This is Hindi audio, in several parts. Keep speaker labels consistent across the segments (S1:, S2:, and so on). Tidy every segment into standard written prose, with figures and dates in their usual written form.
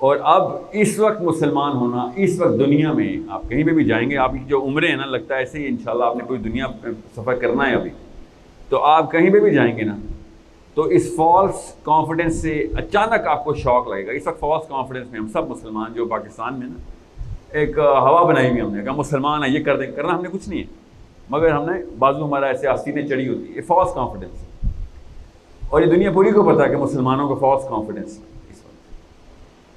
S1: और अब इस वक्त मुसलमान होना, इस वक्त दुनिया में आप कहीं पे भी जाएंगे, आपकी जो उम्रें हैं ना, लगता है ऐसे ही इंशाल्लाह आपने पूरी दुनिया सफ़र करना है अभी, तो आप कहीं पे भी जाएंगे ना, तो इस फॉल्स कॉन्फिडेंस से अचानक आपको शॉक लगेगा। इस वक्त फॉल्स कॉन्फिडेंस में हम सब मुसलमान जो पाकिस्तान में ना एक हवा बनाई हुई, हमने कहा मुसलमान है ये कर देंगे, करना हमने कुछ नहीं है, मगर हमने बाजू हमारा ऐसे आस्तीनें चढ़ी होती है, ये फॉल्स कॉन्फिडेंस। और ये दुनिया पूरी को पता है कि मुसलमानों को फॉल्स कॉन्फिडेंस इस वक्त,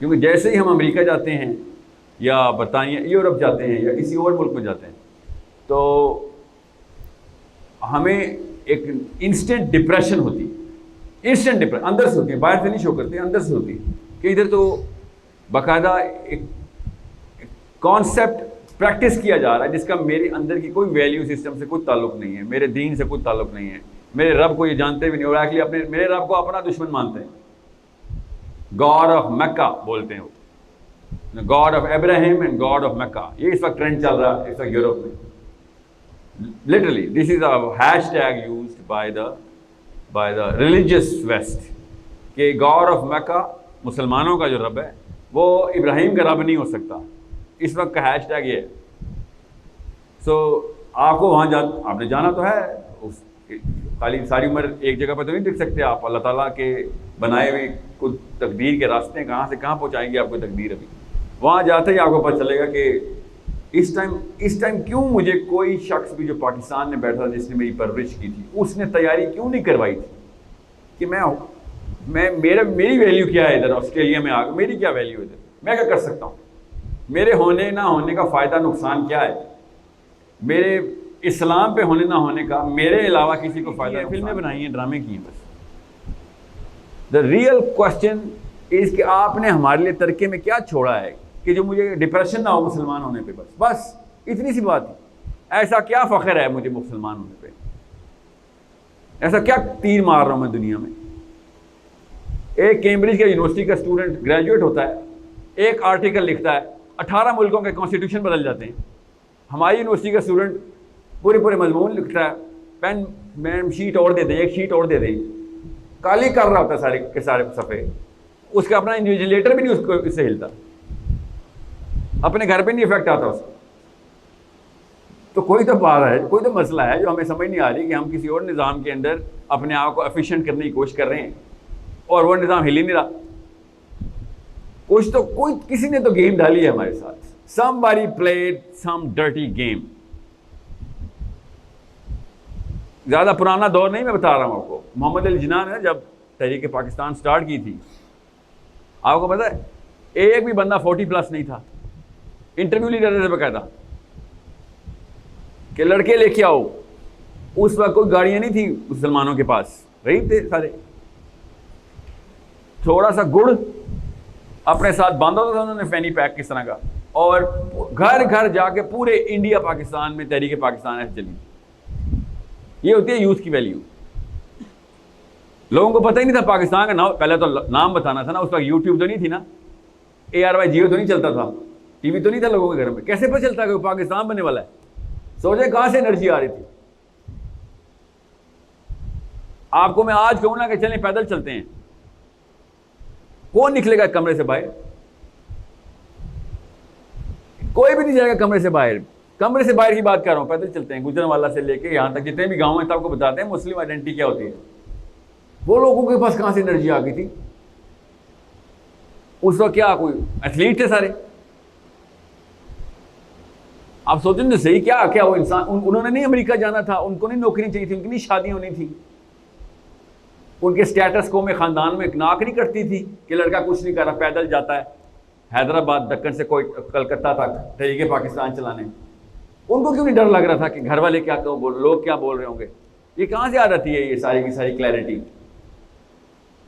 S1: क्योंकि जैसे ही हम अमेरिका जाते हैं या बरतानिया यूरोप जाते हैं या किसी और मुल्क में जाते हैं, तो हमें एक इंस्टेंट डिप्रेशन होती है, इंस्टेंट डिप्रेशन अंदर से होती है, बाहर से नहीं शो करती, अंदर से होती है कि इधर तो बाकायदा एक कॉन्सेप्ट प्रैक्टिस किया जा रहा है जिसका मेरे अंदर की कोई वैल्यू सिस्टम से कोई ताल्लुक नहीं है, मेरे दीन से कोई ताल्लुक नहीं है, मेरे रब को ये जानते भी नहीं, और एक्चुअली अपने मेरे रब को अपना दुश्मन मानते हैं। गॉड ऑफ मक्का बोलते हैं वो, God of Ibrahim and God of Mecca. ये इस वक्त ट्रेंड चल रहा है इस वक्त यूरोप में, literally this is a hashtag used by the religious west कि गॉड ऑफ मक्का, मुसलमानों का जो रब है वो इब्राहिम का रब नहीं हो सकता। इस वक्त का हैशटैग ये है। सो आपको वहाँ आपने जाना तो है, उस खाली सारी उम्र एक जगह पर तो नहीं टिक सकते आप। अल्लाह ताला के बनाए हुए कुछ तकदीर के रास्ते कहाँ से कहाँ पहुँचाएंगे आपको तकदीर। अभी वहाँ जाते ही आपको पता चलेगा कि इस टाइम क्यों मुझे कोई शख्स भी जो पाकिस्तान में बैठा था जिसने मेरी परवरिश की थी, उसने तैयारी क्यों नहीं करवाई थी कि मेरी वैल्यू क्या है इधर ऑस्ट्रेलिया में आकर, मेरी क्या वैल्यू है इधर, मैं क्या कर सकता हूँ, मेरे होने ना होने का फ़ायदा नुकसान क्या है, मेरे इस्लाम पे होने ना होने का मेरे अलावा किसी को फ़ायदा। फिल्में बनाई हैं, ड्रामे किए बस। द रियल क्वेश्चन इज़ कि आपने हमारे लिए तरके में क्या छोड़ा है कि जो मुझे डिप्रेशन ना हो मुसलमान होने पे। बस इतनी सी बात है। ऐसा क्या फ़ख्र है मुझे मुसलमान होने पे, ऐसा क्या तीर मार रहा हूँ मैं दुनिया में। एक कैम्ब्रिज के यूनिवर्सिटी का स्टूडेंट ग्रेजुएट होता है, एक आर्टिकल लिखता है, 18 मुल्कों के कॉन्स्टिट्यूशन बदल जाते हैं। हमारी यूनिवर्सिटी का स्टूडेंट पूरे मजमून लिखता है, पेन मैम शीट और दे दे, एक शीट और दे दे, काली कर रहा होता है सारे के सारे सफ़े, उसका अपना इन्विजिलेटर भी नहीं उसको इससे हिलता, अपने घर पे नहीं इफेक्ट आता उसको। तो कोई तो बात है, कोई तो मसला है जो हमें समझ नहीं आ रही कि हम किसी और निज़ाम के अंदर अपने आप को एफिशिएंट करने की कोशिश कर रहे हैं और वो निज़ाम हिल ही नहीं रहा। कोई किसी ने तो गेम डाली है हमारे साथ। Somebody played some dirty game। ज़्यादा पुराना दौर नहीं मैं बता रहा हूँ आपको। मोहम्मद अली जिन्ना ने जब तहरीक पाकिस्तान स्टार्ट की थी, आपको पता है एक भी बंदा 40+ नहीं था। इंटरव्यू ली जाते थे बकायदा कि लड़के लेके आओ। उस वक्त कोई गाड़ियाँ नहीं थी मुसलमानों के पास, रही थे सारे, थोड़ा सा गुड़ अपने साथ बांधा था उन्होंने, फैनी पैक किस तरह का, और घर घर जाके पूरे इंडिया पाकिस्तान में तहरीक पाकिस्तान ऐसे चली। ये होती है यूथ की वैल्यू। लोगों को पता ही नहीं था पाकिस्तान का नाम, पहले तो नाम बताना था ना। उस वक्त यूट्यूब तो नहीं थी ना, ARY जियो तो नहीं चलता था, टीवी तो नहीं था लोगों के घर में, कैसे पता चलता कि पाकिस्तान बनने वाला है। सोचे कहां से एनर्जी आ रही थी। आपको मैं आज कहूं ना कि चलें पैदल चलते हैं, कौन निकलेगा कमरे से बाहर? कोई भी नहीं जाएगा कमरे से बाहर। कमरे से बाहर की बात कर रहा हूं, पैदल चलते हैं। गुजरांवाला से लेके यहां तक जितने भी गांव हैं सबको बताते हैं मुस्लिम आइडेंटिटी क्या होती है। वो लोगों के पास कहां से एनर्जी आ गई थी? उस वक्त क्या कोई एथलीट थे सारे? आप सोचें तो सही, क्या क्या वो इंसान, उन्होंने नहीं अमेरिका जाना था, उनको नहीं नौकरी चाहिए थी, उनकी नहीं शादी होनी थी, उनके स्टेटस को में खानदान में नाक नहीं करती थी कि लड़का कुछ नहीं कर रहा, पैदल जाता है हैदराबाद दक्कन से कोई कलकत्ता तक तहरीक पाकिस्तान चलाने। उनको क्यों नहीं डर लग रहा था कि घर वाले क्या लोग क्या बोल रहे होंगे? ये कहाँ से आ जाती है ये सारी की सारी क्लैरिटी?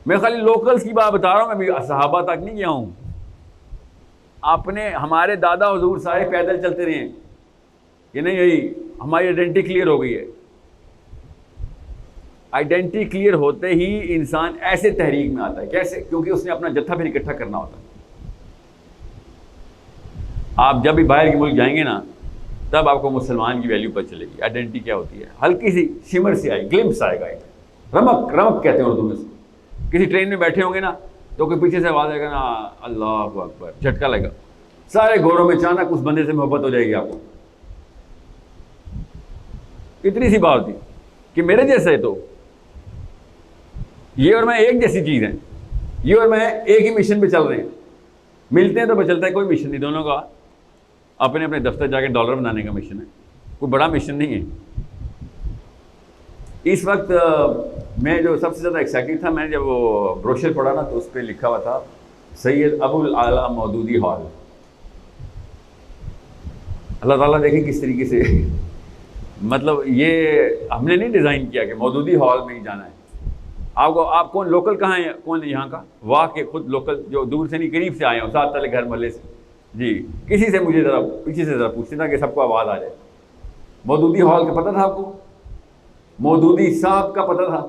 S1: मैं खाली लोकल्स की बात बता रहा हूँ, मैं भी सहाबा तक नहीं गया हूँ। आपने हमारे दादा हुजूर सारे पैदल चलते रहे हैं कि नहीं, यही हमारी आइडेंटिटी क्लियर हो गई है। आइडेंटिटी क्लियर होते ही इंसान ऐसे तहरीक में आता है। कैसे? क्योंकि उसने अपना जत्था फिर इकट्ठा करना होता है। आप जब भी बाहर के मुल्क जाएंगे ना, तब आपको मुसलमान की वैल्यू पता चलेगी, आइडेंटिटी क्या होती है। हल्की सी शिमर से आई, ग्लिम्स आएगा, एक रमक, रमक कहते हैं उर्दू में। किसी ट्रेन में बैठे होंगे ना, तो कोई पीछे से आवाज़ आएगा ना, अल्लाह अकबर, झटका लगेगा, सारे घोरों में अचानक उस बंदे से मोहब्बत हो जाएगी आपको। इतनी सी बात थी कि मेरे जैसे तो ये और मैं एक जैसी चीज़ है, ये और मैं एक ही मिशन पे चल रहे हैं। मिलते हैं तो पता चलता है कोई मिशन नहीं, दोनों का अपने अपने दफ्तर जाके डॉलर बनाने का मिशन है, कोई बड़ा मिशन नहीं है। इस वक्त मैं जो सबसे ज़्यादा एक्साइटेड था, मैंने जब वो ब्रोशर पढ़ा ना, तो उस पर लिखा हुआ था सैयद अबुल आला मौदूदी हॉल। अल्लाह ताला देखें किस तरीके से मतलब ये हमने नहीं डिज़ाइन किया कि मौदूदी हॉल में ही जाना है। आपको, आप कौन लोकल कहाँ है, कौन है यहाँ का? वाह के खुद लोकल, जो दूर से नहीं करीब से आए हो, साथ वाले घर मोहल्ले से। जी, किसी से मुझे ज़रा पीछे से ज़रा पूछते था कि सबको आवाज़ आ जाए। मौदूदी हॉल का पता था आपको? मौदूदी साहब का पता था?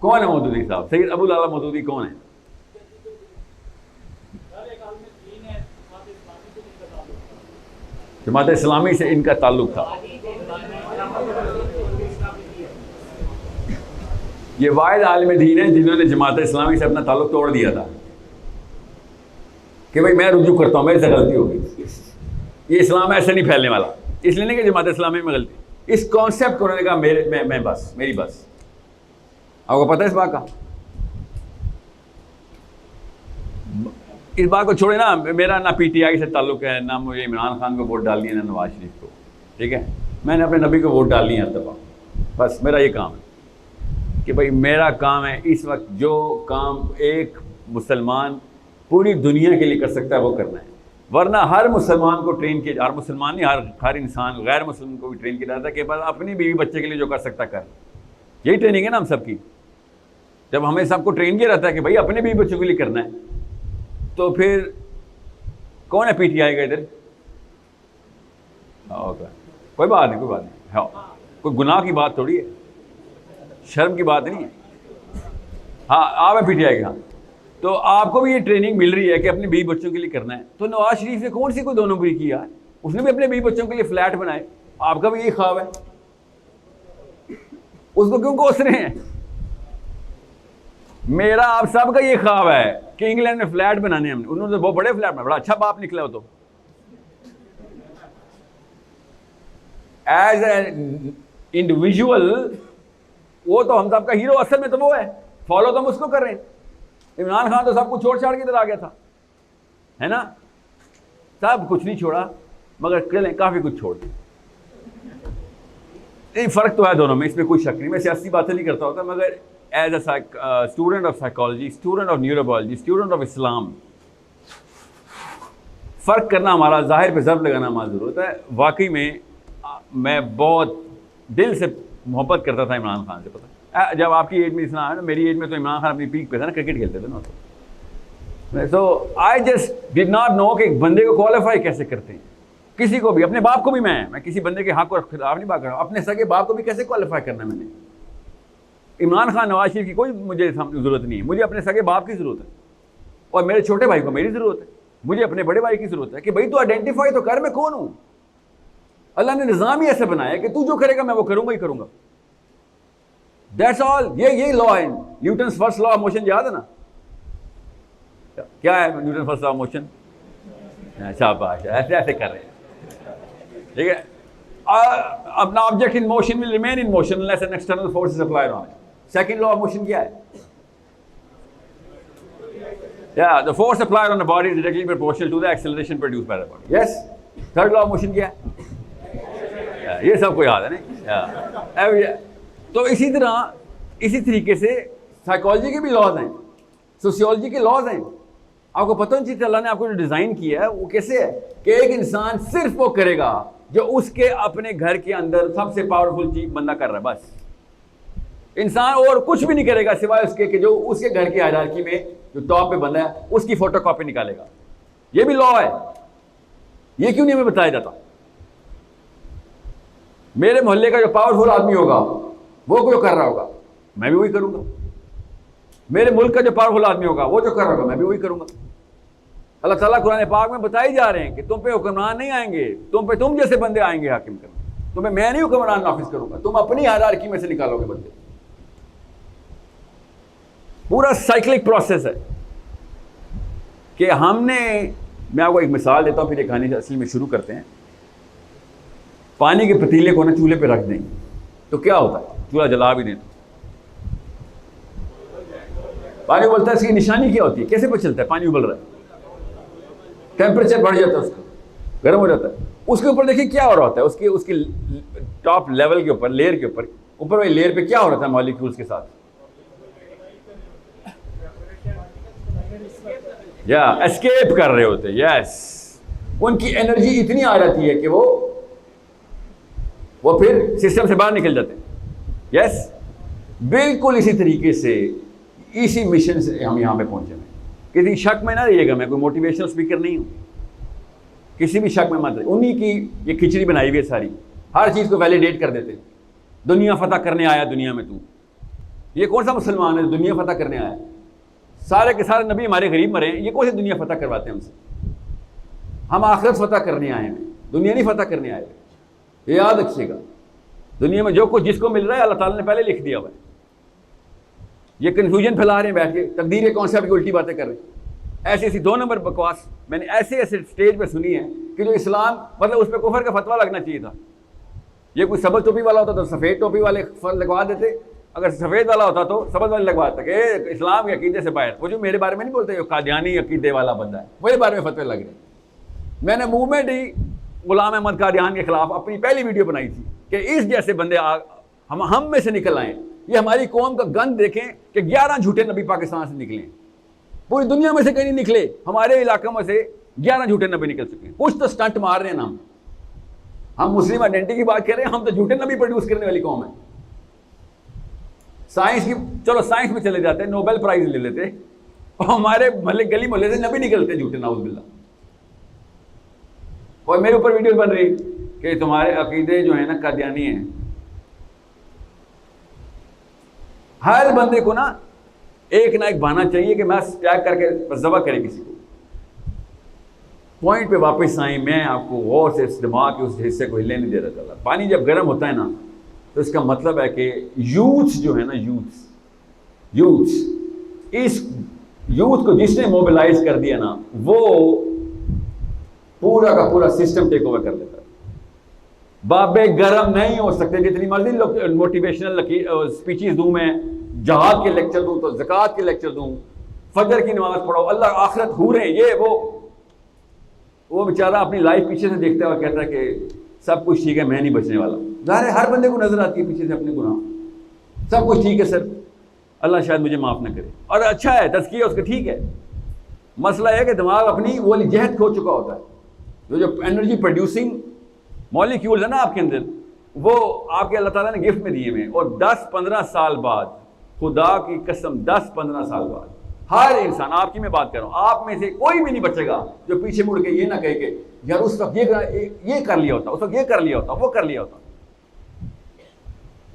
S1: कौन है मौदूदी साहब? सैयद अबुल आला मौदूदी कौन है? जमात इस्लामी से इनका ताल्लुक था। ये वाहिद आलिम दीन है जिन्होंने जमात इस्लामी से अपना ताल्लुक तोड़ दिया था कि भाई मैं रुजू करता हूँ, मेरे से गलती हो गई। ये इस्लाम ऐसे नहीं फैलने वाला, इसलिए नहीं कि जमात इस्लामी में गलती, इस कॉन्सेप्ट को उन्होंने कहा मैं बस, मेरी बस। आपको पता है इस बात का? इस बात को छोड़े ना, मेरा ना पीटीआई से ताल्लुक है, ना मुझे इमरान खान को वोट डालनी है, ना नवाज शरीफ को, ठीक है? मैंने अपने नबी को वोट डालनी है हर दफ़ा, बस मेरा ये काम है कि भाई मेरा काम है इस वक्त जो काम एक मुसलमान पूरी दुनिया के लिए कर सकता है वो करना है। वरना हर मुसलमान को ट्रेन किया, हर मुसलमान नहीं, हर इंसान, गैर मुस्लिम को भी ट्रेन किया जाता है कि बस अपनी बीवी बच्चे के लिए जो कर सकता कर। यही ट्रेनिंग है ना हम सबकी। जब हमें सबको ट्रेन किया जाता है कि भाई अपने बीवी बच्चों के लिए करना है, तो फिर कौन है पीटीआई का इधर? कोई बात नहीं, कोई बात नहीं, हाँ, कोई गुनाह की बात थोड़ी है, शर्म की बात नहीं है। हाँ, आप है पीटीआई का, तो आपको भी ये ट्रेनिंग मिल रही है कि अपने बीवी बच्चों के लिए करना है। तो नवाज शरीफ ने कौन सी कोई दोनों बुरी किया है? उसने भी अपने बीवी बच्चों के लिए फ्लैट बनाए। आपका भी यही ख्वाब है, उसको क्यों कोस रहे हैं? मेरा आप सबका ये ख्वाब है कि इंग्लैंड में फ्लैट बनाने हैं। उन्होंने तो बहुत बड़े फ्लैट बनाए, बड़ा अच्छा बाप निकला हो। तो एज एन इंडिविजुअल वो तो हम सबका हीरो, असल में तो वो है, फॉलो तो हम उसको कर रहे हैं। इमरान खान तो सब कुछ छोड़ छाड़ के इधर आ गया था, है ना? सब कुछ नहीं छोड़ा, मगर काफी कुछ छोड़ दिया। ये फर्क तो है दोनों में, इसमें कोई शक नहीं। मैं सियासी बातें नहीं करता होता, मगर as a student of psychology, student of neurobiology, student of Islam, फ़र्क करना हमारा, ज़ाहिर पे ज़रब लगाना हमारी ज़रूरत है। वाकई में मैं बहुत दिल से मोहब्बत करता था इमरान खान से। पता जब आपकी एज में इतना है ना, मेरी एज में तो इमरान खान अपनी पीक पे था ना, क्रिकेट खेलते थे ना। So I just did not know कि एक बंदे को क्वालिफाई कैसे करते हैं, किसी को भी, अपने बाप को भी। मैं किसी बंदे के हक और खिलाफ नहीं बात कर रहा हूँ, अपने सगे बाप को भी कैसे क्वालिफाई करना है मैंने। इमरान खान, नवाज शरीफ की कोई मुझे ज़रूरत नहीं है, मुझे अपने सगे बाप की ज़रूरत है, और मेरे छोटे भाई को मेरी ज़रूरत है, मुझे अपने बड़े भाई की ज़रूरत है कि भाई तू आइडेंटिफाई तो कर मैं कौन हूँ। अल्लाह ने निज़ाम ही ऐसे बनाया कि तू जो करेगा मैं वो करूँगा ही करूँगा। That's all. ये लॉ है, Newton's first law of motion, याद है ना? क्या है Newton first law of motion? शाबाश, ऐसे ऐसे कर रहे हैं, ठीक है? अपना object in motion will remain in motion unless an external force is applied on it. Second law of motion क्या है? Yeah, the force applied on the body is directly proportional to the acceleration produced by the body. Yes. Third law of motion क्या है? ये सबको याद है नहीं? तो इसी तरह, इसी तरीके से साइकोलॉजी के भी लॉज हैं, सोशियोलॉजी के लॉज हैं। आपको पता नहीं चीज़, अल्लाह ने आपको जो डिज़ाइन किया है वो कैसे है कि एक इंसान सिर्फ वो करेगा जो उसके अपने घर के अंदर सबसे पावरफुल चीज बंदा कर रहा है। बस इंसान और कुछ भी नहीं करेगा सिवाय उसके कि जो उसके घर की हायरार्की में जो टॉप पे बंदा है उसकी फोटोकॉपी निकालेगा। ये भी लॉ है। ये क्यों नहीं हमें बताया जाता? मेरे मोहल्ले का जो पावरफुल आदमी होगा वो जो कर रहा होगा मैं भी वही करूंगा। मेरे मुल्क का जो पावरफुल आदमी होगा वो जो कर रहा होगा मैं भी वही करूंगा। अल्लाह ताला कुरान पाक में बताई जा रहे हैं कि तुम पे हुक्मरान नहीं आएंगे, तुम पे तुम जैसे बंदे आएंगे हाकिम करने। तुम्हें मैं नहीं हुक्मरान नाफिज करूंगा, तुम अपनी हायरार्की में से निकालोगे बंदे। पूरा साइक्लिक प्रोसेस है कि हमने, मैं आपको एक मिसाल देता हूं फिर ये कहानी असली में शुरू करते हैं। पानी के पतीले को ना चूल्हे पे रख दें तो क्या होता है, चूल्हा जला भी दें तो पानी उबलता है। इसकी निशानी क्या होती है, कैसे पता चलता है पानी उबल रहा है? टेम्परेचर बढ़ जाता है, उसका गर्म हो जाता है। उसके ऊपर देखिए क्या हो रहा होता है, उसकी टॉप लेवल के ऊपर, लेयर के ऊपर वाली लेयर पे क्या हो रहा था मॉलिक्यूल्स के साथ, या एस्केप कर रहे होते। यस, उनकी एनर्जी इतनी आ जाती है कि वो फिर सिस्टम से बाहर निकल जाते हैं। यस, बिल्कुल इसी तरीके से इसी मिशन से हम यहाँ पे पहुंचे हैं। किसी शक में ना रहिएगा, मैं कोई मोटिवेशनल स्पीकर नहीं हूँ, किसी भी शक में मत रहिए। उन्हीं की ये खिचड़ी बनाई हुई है सारी, हर चीज़ को वैलिडेट कर देते हैं। दुनिया फतह करने आया दुनिया में तू, ये कौन सा मुसलमान है दुनिया फतह करने आया? सारे के सारे नबी हमारे गरीब मरे हैं, ये कौन सी दुनिया फतह करवाते हैं हमसे? हम आखिरत फतह करने आए हैं, दुनिया नहीं फतह करने आए। ये याद रखिएगा, दुनिया में जो कुछ जिसको मिल रहा है अल्लाह ताला ने पहले लिख दिया हुआ है। ये कन्फ्यूजन फैला रहे हैं बैठ के, तकदीर के कॉन्सेप्ट की उल्टी बातें कर रहे हैं। ऐसी ऐसी 2 नंबर बकवास मैंने ऐसे ऐसे स्टेज पे सुनी है कि जो इस्लाम मतलब उस पर कुफर का फतवा लगना चाहिए था। ये कोई सबज टोपी वाला होता तो सफ़ेद टोपी वाले लगवा देते, अगर सफ़ेद वाला होता तो सबज वाले लगवा देता कि इस्लाम के अकीदे से बाहर। वो जो मेरे बारे में नहीं बोलते, कादियानी अकीदे वाला बंदा है, मेरे बारे में फतवे लग रहे। मैंने मूवमेंट ही गुलाम अहमद कादियान के खिलाफ अपनी पहली वीडियो बनाई थी कि इस जैसे बंदे हम में से निकल आए। ये हमारी कौम का गंद देखें कि 11 झूठे नबी पाकिस्तान से निकले, पूरी दुनिया में से कहीं नहीं निकले, हमारे इलाकों में से 11 झूठे नबी निकल चुके हैं। कुछ तो स्टंट मार रहे हैं ना, हम मुस्लिम आइडेंटिटी की बात कर रहे हैं, हम तो झूठे नबी प्रोड्यूस करने वाली कौम है। साइंस की, चलो साइंस में चले जाते हैं, नोबेल प्राइज ले लेते, और हमारे महल्ले गली मोहल्ले से नबी निकलते झूठे, नाउज़ुबिल्लाह। और मेरे ऊपर वीडियो बन रही कि तुम्हारे अकीदे जो है ना कादियानी है। हर बंदे को ना एक बहाना चाहिए कि मैं टैग करके बस ज़बह करे किसी को। पॉइंट पे वापस आए, मैं आपको गौर से इस दिमाग के उस हिस्से को हिलने नहीं दे रहा था। पानी जब गर्म होता है ना तो इसका मतलब है कि यूथ जो है ना, इस यूथ को जिसने मोबिलाइज कर दिया ना, वो पूरा का पूरा सिस्टम टेक ओवर कर लेता है। बाबे गरम नहीं हो सकते, जितनी मर्जी मोटिवेशनल स्पीचेस दूं, मैं जहाद के लेक्चर दूं तो ज़कात के लेक्चर दूं, फजर की नमाज पढ़ो, अल्लाह आखिरत हूरें, ये वो बेचारा अपनी लाइफ पीछे से देखता है और कहता है कि सब कुछ ठीक है, मैं नहीं बचने वाला। ज़ाहिर है हर बंदे को नजर आती है पीछे से अपने गुनाह, सब कुछ ठीक है सर, अल्लाह शायद मुझे माफ़ ना करे, और अच्छा है तज़किया उसका ठीक है। मसला है कि दिमाग अपनी वो वाली जहद खो चुका होता है। जो एनर्जी प्रोड्यूसिंग मॉलिक्यूल्स है ना आपके अंदर, वो आपके अल्लाह ताला ने गिफ्ट में दिए हुए, और 10-15 साल बाद, खुदा की कसम 10-15 साल बाद हर इंसान, आपकी मैं बात कर रहा हूँ, आप में से कोई भी नहीं बचेगा जो पीछे मुड़ के ये ना कहे कि यार उस वक्त ये कर लिया होता, उस वक्त ये कर लिया होता, वो कर लिया होता।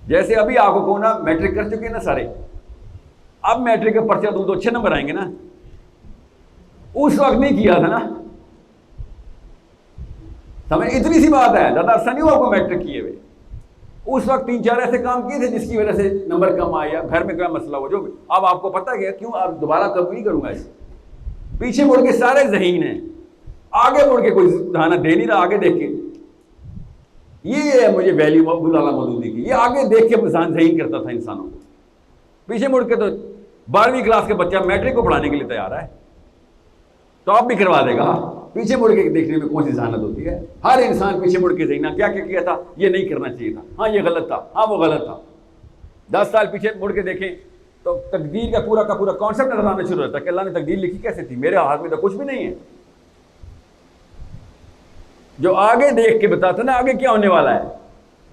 S1: जैसे अभी आपको को ना मैट्रिक कर चुके हैं ना सारे, अब मैट्रिक का पर्चा दूं तो अच्छे नंबर आएंगे ना, उस वक्त नहीं किया था ना। समझ, इतनी सी बात है, ज्यादा अरसा नहीं हुआ आपको मैट्रिक किए हुए। उस वक्त 3-4 ऐसे काम किए थे जिसकी वजह से नंबर कम आया, घर में क्या मसला हो, जो अब आपको पता है क्यों, आप दोबारा कभी नहीं करूंगा ऐसे। पीछे मुड़ के सारे ज़हीन हैं, आगे मुड़ के कोई धाना दे नहीं रहा, आगे देख के ये है मुझे वैल्यू अब्दुल आला मौदूदी की, ये आगे देख के ज़हीन करता था इंसानों को। पीछे मुड़ के तो 12वीं क्लास के बच्चा मैट्रिक को पढ़ाने के लिए तैयार है, टॉप भी करवा देगा। पीछे मुड़ के देखने में कौन सी जहानत होती है? हर इंसान पीछे मुड़ के देखना, क्या क्या किया था, ये नहीं करना चाहिए था, हाँ ये गलत था, हाँ वो गलत था। 10 साल पीछे मुड़ के देखें तो तकदीर का पूरा कॉन्सेप्ट नजर आना शुरू होता है कि अल्लाह ने तकदीर लिखी कैसे थी, मेरे हाथ में तो कुछ भी नहीं है। जो आगे देख के बताता ना आगे क्या होने वाला है,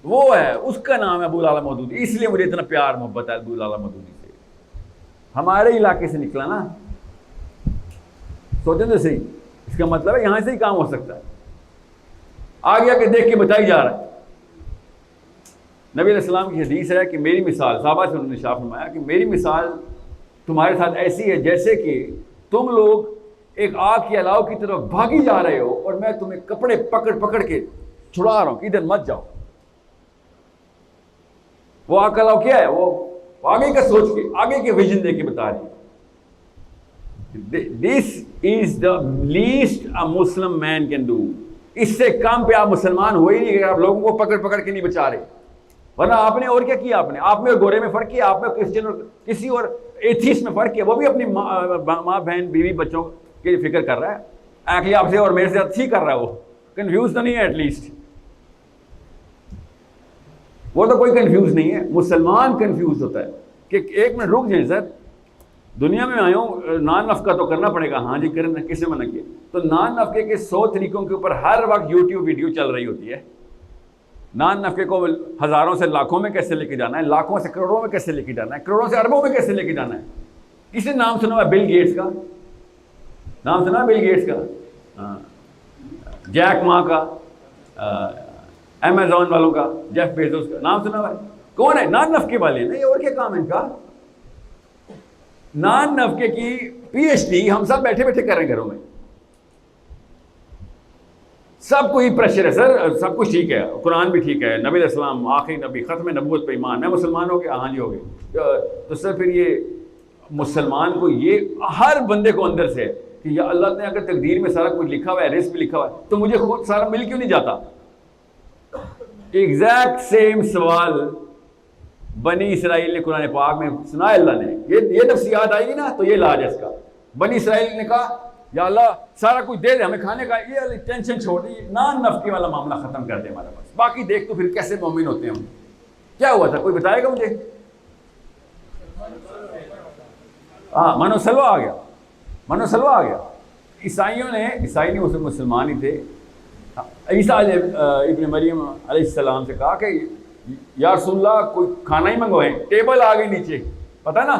S1: वो है, उसका नाम है अब्दुल आला मौदूदी। इसलिए मुझे इतना प्यार मोहब्बत है अब्दुल आला मौदूदी से। हमारे इलाके से निकला ना, सोचें तो सही, इसका मतलब है यहां से ही काम हो सकता है। आगे आके देख के बताई जा रहा है। नबी अलैहिस्सलाम की हदीस है कि मेरी मिसाल, साहबा से उन्होंने इरशाद फरमाया कि मेरी मिसाल तुम्हारे साथ ऐसी है जैसे कि तुम लोग एक आग के अलाव की तरफ भागी जा रहे हो और मैं तुम्हें कपड़े पकड़ पकड़ के छुड़ा रहा हूं कि इधर मत जाओ। वो आग का अलाव क्या है? वो आगे का सोच के, आगे के विजन दे के बता रही है। This is the least a Muslim man can do. इससे कम पे आप मुसलमान हो ही नहीं गए, आप लोगों को पकड़ पकड़ के नहीं बचा रहे। वरना आपने और क्या किया? आपने आप में और गोरे में फर्क किया, आप में क्रिश्चियन और किसी और एथिस्ट में फर्क किया। वो भी अपनी माँ बहन बीवी बच्चों की फिक्र कर रहा है, एक्चुअली आपसे और मेरे से अच्छी कर रहा है। वो कंफ्यूज तो नहीं है, एटलीस्ट वो तो कोई कंफ्यूज नहीं है। मुसलमान कंफ्यूज होता है कि एक मिनट रुक जाए सर, दुनिया में आए हूँ, नान नफ़का तो करना पड़ेगा। हाँ जी करें, किसने मना किया? तो नान नफ़के के 100 तरीकों के ऊपर हर वक्त यूट्यूब वीडियो चल रही होती है। नान नफ़के को हज़ारों से लाखों में कैसे लेके जाना है, लाखों से करोड़ों में कैसे लेके जाना है, करोड़ों से अरबों में कैसे लेके जाना है। किसने नाम सुना हुआ? बिल गेट्स का नाम सुना? बिल गेट्स का, हाँ, जैक मा का, अमेज़ॉन वालों का, जेफ बेजोस का नाम सुना हुआ है? कौन है? नान नफ़के वाले हैं। नहीं, और क्या काम है इनका? नान नफ़के की पीएचडी हम सब बैठे बैठे कर रहे हैं घरों में। सब कोई प्रेशर है सर, सब कुछ ठीक है, कुरान भी ठीक है, नबी अलैहिस्सलाम आखिरी नबी, ख़त्म नबूवत पे ईमान, मैं मुसलमान हो गया, हाँ जी हो गए। तो सर फिर ये मुसलमान को, ये हर बंदे को अंदर से है कि या अल्लाह ने अगर तकदीर में सारा कुछ लिखा हुआ है, रिस्क भी लिखा हुआ है, तो मुझे खुद सारा मिल क्यों नहीं जाता? एग्जैक्ट सेम सवाल बनी इसराइल ने कुरान पाक में सुना। अल्लाह ने ये नफ्सियात आएगी ना तो ये इलाज है इसका। बनी इसराइल ने कहा या अल्लाह सारा कुछ दे दे हमें खाने का, ये टेंशन छोड़ दी, नान नफ़के वाला मामला खत्म कर दे हमारे पास, बाकी देख तो फिर कैसे मोमिन होते हैं हम। क्या हुआ था, कोई बताएगा मुझे? हाँ, मनो सलवा आ गया, मनो सलवा आ गया। ईसाइयों ने, ईसाई नहीं उसमें मुसलमान ही थे, ईसा इब्न मरियम अलैहिस्सलाम से कहा कि या रसूलल्लाह कोई खाना ही मंगवाएं, टेबल आ गई नीचे, पता ना?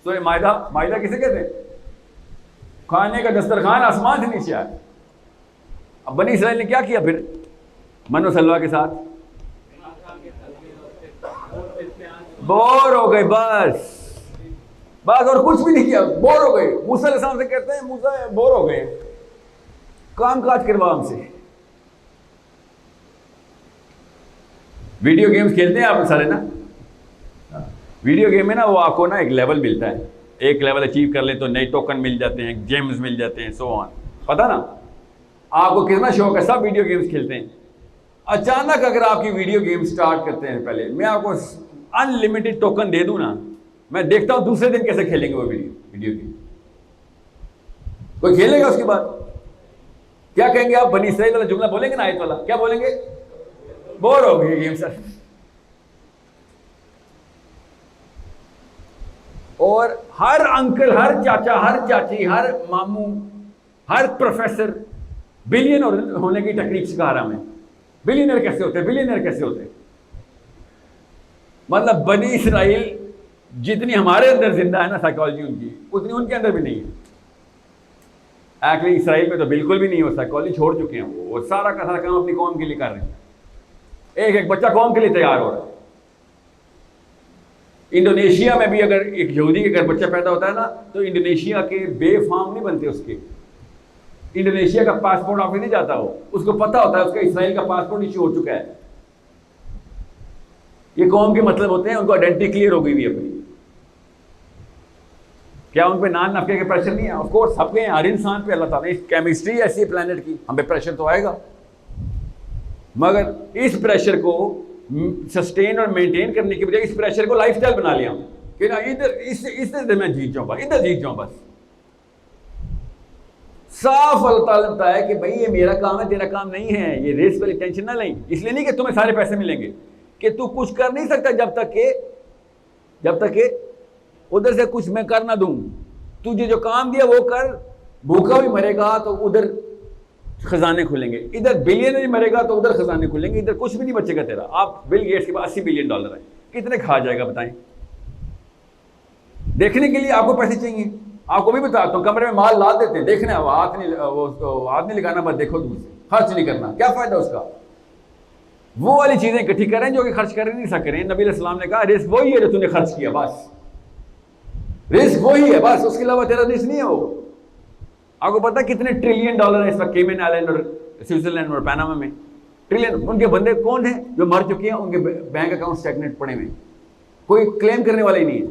S1: तो मायदा, मायदा किसे कहते हैं? खाने का दस्तरखान आसमान से नीचे आया। अब बनी इसराइल ने क्या किया फिर मनो सलवा के साथ? बोर हो गए, बस बस, और कुछ भी नहीं किया, बोर हो गए। मूसा अलैहिस्सलाम से कहते हैं मूसा बोर हो गए, काम काज करवा हमसे। वीडियो गेम्स खेलते हैं आप सारे ना? वीडियो गेम में ना वो आपको ना एक लेवल मिलता है, एक लेवल अचीव कर ले तो नए टोकन मिल जाते हैं, जेम्स मिल जाते हैं, सो ऑन, पता ना? आपको कितना शौक है, सब वीडियो गेम्स खेलते हैं। अचानक अगर आपकी वीडियो गेम स्टार्ट करते हैं, पहले मैं आपको अनलिमिटेड टोकन दे दूं ना, मैं देखता हूं दूसरे दिन कैसे खेलेंगे वो वीडियो गेम। कोई खेलेगा उसके बाद क्या कहेंगे आप? बनी इसराइल वाला जुमला बोलेंगे ना, आयत वाला, क्या बोलेंगे? बोर हो गए गेम सर। और हर अंकल, हर चाचा, हर चाची, हर मामू, हर प्रोफेसर बिलियनर होने की टेक्निक सिखा रहा हमें। बिलियनर कैसे होते हैं, बिलियनर कैसे होते हैं? मतलब बनी इसराइल जितनी हमारे अंदर जिंदा है ना साइकोलॉजी उनकी, उतनी उनके अंदर भी नहीं है। एक्चुअली इसराइल में तो बिल्कुल भी नहीं हो, साइकोलॉजी छोड़ चुके हैं वो सारा का सारा काम अपनी कौम के लिए कर रहे हैं। एक एक बच्चा कौम के लिए तैयार हो रहा है। इंडोनेशिया में भी अगर एक यहूदी के घर बच्चा पैदा होता है ना, तो इंडोनेशिया के बेफाम नहीं बनते उसके। इंडोनेशिया का पासपोर्ट ऑफिस नहीं जाता वो, उसको पता होता है उसका इसराइल का पासपोर्ट इश्यू हो चुका है। ये कौम के मतलब होते हैं, उनको आइडेंटिटी क्लियर हो गई हुई अपनी। क्या उन पे नान नफ़के के प्रेशर नहीं है? ऑफ कोर्स सबके हर इंसान पे अल्लाह ताला ने, केमिस्ट्री ऐसी है प्लेनेट की, हम पे प्रेशर तो आएगा, मगर इस प्रेशर को सस्टेन और मेंटेन करने की बजाय इस प्रेशर को लाइफस्टाइल बना लिया कि ना इधर इससे मैं जीत जाऊं, बस इधर जीत जाऊं बस। साफ अल्लाह ताला बताया है कि भाई ये मेरा काम है, तेरा काम नहीं है। ये रेस वाली टेंशन ना लें, इसलिए नहीं कि तुम्हें सारे पैसे मिलेंगे, कि तू कुछ कर नहीं सकता जब तक के उधर से कुछ मैं कर ना दूं। तुझे जो काम दिया वो कर, भूखा भी मरेगा तो उधर खजाने खुलेंगे, इधर बिलियनर मरेगा तो उधर खजाने खुलेंगे, इधर कुछ भी नहीं बचेगा तेरा। आप बिल गेट्स के पास $80 बिलियन है, कितने खा जाएगा बताएं? देखने के लिए आपको पैसे चाहिए, आपको भी बताता हूँ, कमरे में माल ला देते हैं, देखना है, हाथ नहीं लगाना, बस देखो दूर से, खर्च नहीं करना, क्या फायदा उसका? वो वाली चीजें इकट्ठी करें जो कि खर्च कर नहीं सकें। नबी अलैहिस्सलाम ने कहा रिस्क वही है जो तूने खर्च किया, बस रिस्क वही है, बस उसके अलावा तेरा रिस्क नहीं है वो। आपको पता है कितने ट्रिलियन डॉलर है इस वक्त केमन आइलैंड और स्विट्जरलैंड और पैनामा में? ट्रिलियन। उनके बंदे कौन हैं जो मर चुके हैं, उनके बैंक अकाउंट स्टैग्नेट पड़े हुए, कोई क्लेम करने वाला ही नहीं है।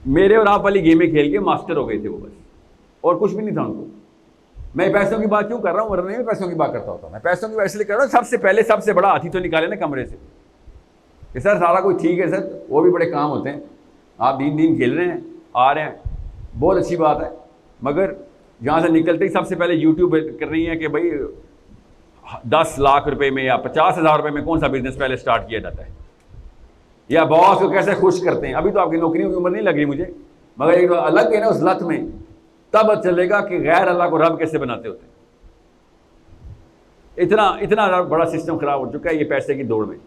S1: मेरे और आप वाली गेमें खेल के मास्टर हो गए थे वो, बस और कुछ भी नहीं था उनको। मैं पैसों की बात क्यों कर रहा हूँ, वरना नहीं मैं पैसों की बात करता होता। मैं पैसों की बात इसलिए कर रहा हूँ, सबसे पहले सबसे बड़ा हाथी तो निकाले ना कमरे से कि सर सारा कुछ ठीक है सर, वो भी बड़े काम होते हैं, आप दिन खेल रहे हैं, आ रहे हैं, बहुत अच्छी बात है, मगर यहाँ से निकलते ही सबसे पहले यूट्यूब कर रही है कि भाई 10 लाख रुपए में या 50,000 रुपए में कौन सा बिजनेस पहले स्टार्ट किया जाता है, या बॉस को कैसे खुश करते हैं। अभी तो आपकी नौकरियों की उम्र नहीं लग रही मुझे, मगर एक अलग है ना उस लत में, तब चलेगा कि गैर अल्लाह को रब कैसे बनाते होते हैं। इतना बड़ा सिस्टम खराब हो चुका है ये पैसे की दौड़ में।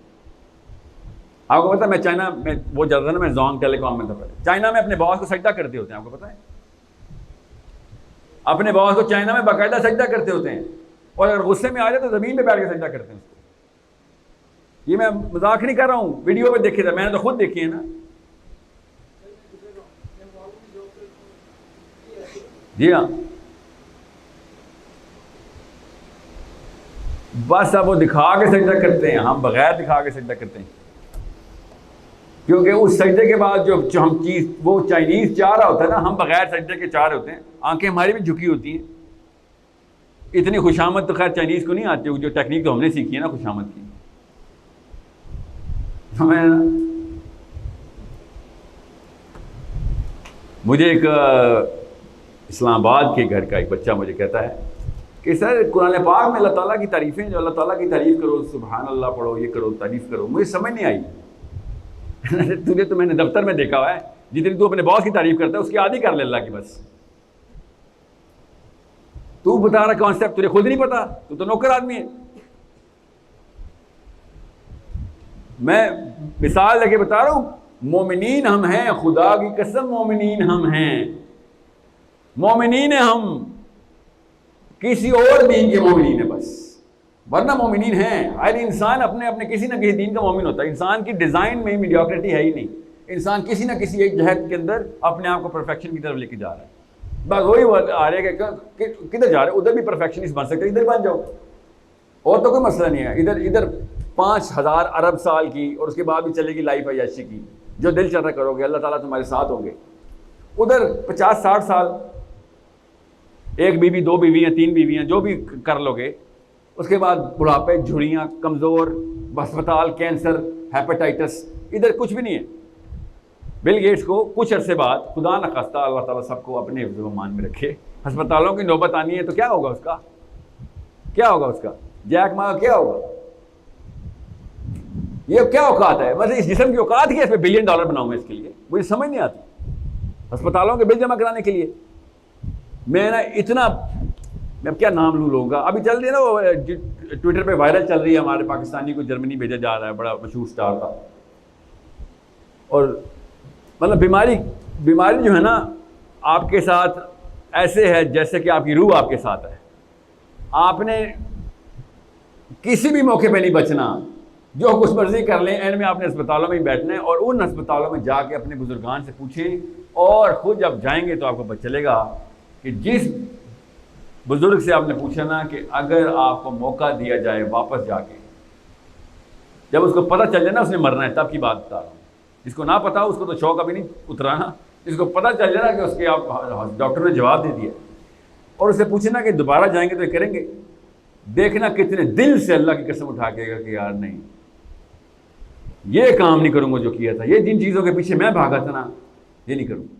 S1: आपको पता है मैं चाइना में वो जाता था ना, मैं जोंग टेलीकॉम में था पहले, चाइना में अपने बॉस को सजदा करते होते हैं। आपको पता है अपने बॉस को चाइना में बाकायदा सजदा करते होते हैं, और अगर गुस्से में आ जाए तो जमीन पे बैठ के सजदा करते हैं उसको। ये मैं मजाक नहीं कर रहा हूँ, वीडियो पे देखे थे मैंने, तो खुद देखी है ना। जी हाँ, बस अब वो दिखा के सजदा करते हैं, हम बगैर दिखा के सजदा करते हैं, क्योंकि उस सजदे के बाद जो हम चीज वो चाइनीज चाह रहा होता है ना, हम बगैर सजदे के चाह रहे होते हैं, आंखें हमारी भी झुकी होती हैं। इतनी खुशामद तो खैर चाइनीज को नहीं आती, जो टेक्निक तो हमने सीखी है ना खुशामद की। मुझे एक इस्लामाबाद के घर का एक बच्चा मुझे कहता है कि सर कुरान पाक में अल्लाह ताला की तारीफें, जो अल्लाह ताला की तारीफ करो, सुभान अल्लाह पढ़ो, ये करो, तारीफ करो, मुझे समझ नहीं आई। तुझे तो मैंने दफ्तर में देखा हुआ है, जितनी तू अपने बॉस की तारीफ करता है उसकी आदि कर ले अल्लाह की, बस तू बता रहा कॉन्सेप्ट तुझे खुद नहीं पता, तू तो नौकर आदमी है। मैं मिसाल लेके बता रहा हूं, मोमिनीन हम हैं, खुदा की कसम मोमिनीन हम हैं, मोमिनीन है हम, किसी और दीन के मोमिनीन है बस, वरना मोमिनीन हैं। हर इंसान अपने अपने किसी न किसी दीन का मोमिन होता है। इंसान की डिजाइन में मीडियोक्रिटी है ही नहीं, इंसान किसी न किसी एक जहद के अंदर अपने आप को परफेक्शन की तरफ लेके जा रहा है। बस वही आ रहा है कि किधर जा रहे, उधर भी परफेक्शनिस्ट बन सकते, इधर बन जाओ, और तो कोई मसला नहीं है। इधर 5,000 अरब साल की और उसके बाद भी चलेगी लाइफ अय्याशी की, जो दिल चाहता करोगे, अल्लाह ताला तुम्हारे साथ होंगे। उधर 50-60 साल, एक बीवी, 2 बीवियाँ, 3 बीवियाँ, जो भी कर लोगे, उसके बाद बुढ़ापे, झुर्रियाँ, कमज़ोर, अस्पताल, कैंसर, हेपेटाइटिस, इधर कुछ भी नहीं है। बिल गेट्स को कुछ अरसे बाद, खुदा न खास्ता अल्लाह ताला सबको अपने मान में रखे, अस्पतालों की नौबत आनी है तो क्या होगा उसका, क्या होगा उसका, जैक मा क्या होगा? ये क्या औकात है? मतलब इस जिस्म की औकात है, इसमें $1 बिलियन बनाऊँ मैं इसके लिए, मुझे समझ नहीं आती। अस्पतालों के बिल जमा कराने के लिए मैं ना इतना, मैं क्या नाम लूँ लोगों का, अभी चल रही है ना वो ट्विटर पे वायरल चल रही है, हमारे पाकिस्तानी को जर्मनी भेजा जा रहा है, बड़ा मशहूर स्टार था, और मतलब बीमारी जो है ना आपके साथ ऐसे है जैसे कि आपकी रूह आपके साथ है। आपने किसी भी मौके पे नहीं बचना, जो कुछ मर्जी कर लें, एंड में आपने अस्पतालों में ही बैठना है, और उन अस्पतालों में जाके अपने बुजुर्गान से पूछें, और खुद जब जाएंगे तो आपको पता चलेगा कि जिस बुजुर्ग से आपने पूछा ना कि अगर आपको मौका दिया जाए वापस जाके, जब उसको पता चल जाए ना उसने मरना है, तब की बात बता रहा हूँ। जिसको ना पता उसको तो शौक अभी नहीं उतराना, जिसको पता चल जाए ना कि उसके आप डॉक्टर ने जवाब दे दिया, और उससे पूछना कि दोबारा जाएंगे तो ये करेंगे, देखना कितने दिल से अल्लाह की कसम उठा के कि यार नहीं, ये काम नहीं करूँगा जो किया था, ये जिन चीज़ों के पीछे मैं भागा था ना, ये नहीं करूँगा।